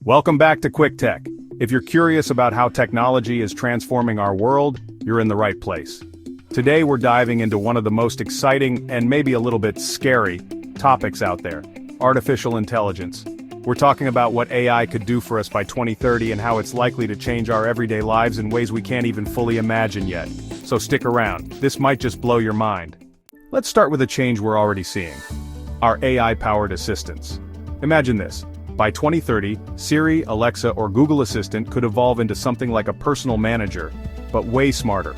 Welcome back to Quick Tech. If you're curious about how technology is transforming our world, you're in the right place. Today we're diving into one of the most exciting and maybe a little bit scary topics out there: artificial intelligence. We're talking about what AI could do for us by 2030 and how it's likely to change our everyday lives in ways we can't even fully imagine yet. So stick around, this might just blow your mind. Let's start with a change we're already seeing: our AI-powered assistants. Imagine this. By 2030, Siri, Alexa, or Google Assistant could evolve into something like a personal manager, but way smarter.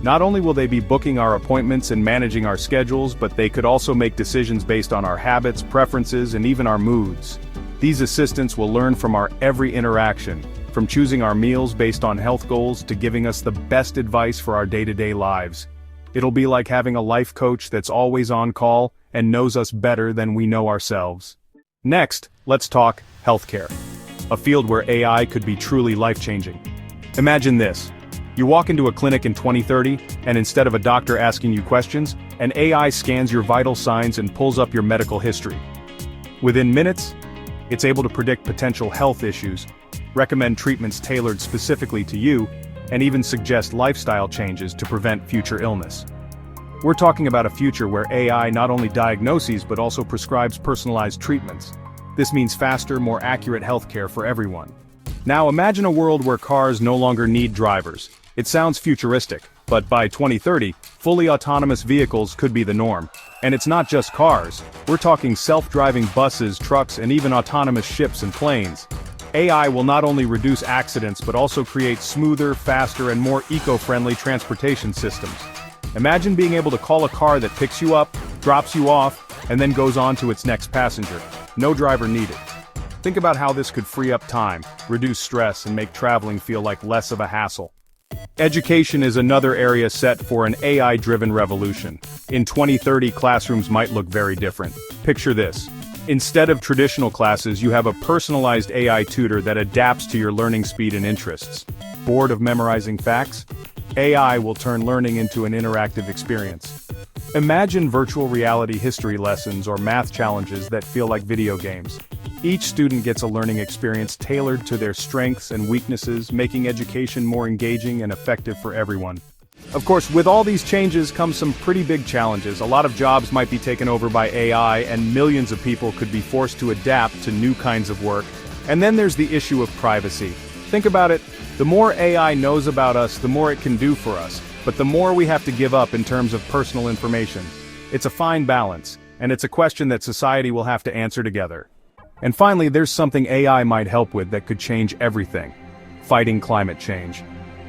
Not only will they be booking our appointments and managing our schedules, but they could also make decisions based on our habits, preferences, and even our moods. These assistants will learn from our every interaction, from choosing our meals based on health goals to giving us the best advice for our day-to-day lives. It'll be like having a life coach that's always on call and knows us better than we know ourselves. Next, let's talk healthcare, a field where AI could be truly life-changing. Imagine this. You walk into a clinic in 2030, and instead of a doctor asking you questions, an AI scans your vital signs and pulls up your medical history. Within minutes, it's able to predict potential health issues, recommend treatments tailored specifically to you, and even suggest lifestyle changes to prevent future illness. We're talking about a future where AI not only diagnoses but also prescribes personalized treatments. This means faster, more accurate healthcare for everyone. Now imagine a world where cars no longer need drivers. It sounds futuristic, but by 2030, fully autonomous vehicles could be the norm. And it's not just cars. We're talking self-driving buses, trucks, and even autonomous ships and planes. AI will not only reduce accidents but also create smoother, faster, and more eco-friendly transportation systems. Imagine being able to call a car that picks you up, drops you off, and then goes on to its next passenger. No driver needed. Think about how this could free up time, reduce stress, and make traveling feel like less of a hassle. Education is another area set for an AI-driven revolution. In 2030, classrooms might look very different. Picture this. Instead of traditional classes, you have a personalized AI tutor that adapts to your learning speed and interests. Bored of memorizing facts? AI will turn learning into an interactive experience. Imagine virtual reality history lessons or math challenges that feel like video games. Each student gets a learning experience tailored to their strengths and weaknesses, making education more engaging and effective for everyone. Of course, with all these changes come some pretty big challenges. A lot of jobs might be taken over by AI, and millions of people could be forced to adapt to new kinds of work. And then there's the issue of privacy. Think about it. The more AI knows about us, the more it can do for us, but the more we have to give up in terms of personal information. It's a fine balance, and it's a question that society will have to answer together. And finally, there's something AI might help with that could change everything: fighting climate change.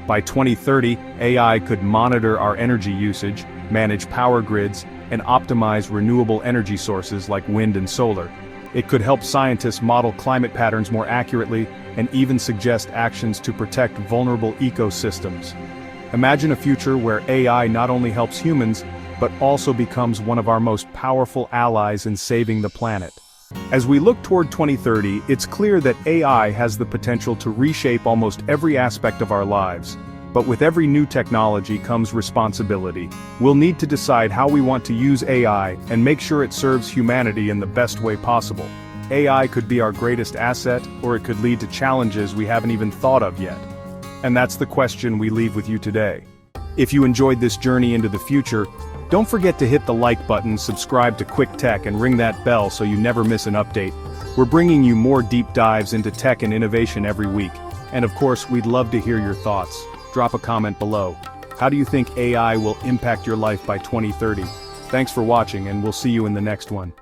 By 2030, AI could monitor our energy usage, manage power grids, and optimize renewable energy sources like wind and solar. It could help scientists model climate patterns more accurately and even suggest actions to protect vulnerable ecosystems. Imagine a future where AI not only helps humans, but also becomes one of our most powerful allies in saving the planet. As we look toward 2030, it's clear that AI has the potential to reshape almost every aspect of our lives. But with every new technology comes responsibility. We'll need to decide how we want to use AI and make sure it serves humanity in the best way possible. AI could be our greatest asset, or it could lead to challenges we haven't even thought of yet. And that's the question we leave with you today. If you enjoyed this journey into the future, don't forget to hit the like button, subscribe to Quick Tech, and ring that bell so you never miss an update. We're bringing you more deep dives into tech and innovation every week. And of course, we'd love to hear your thoughts. Drop a comment below. How do you think AI will impact your life by 2030? Thanks for watching, and we'll see you in the next one.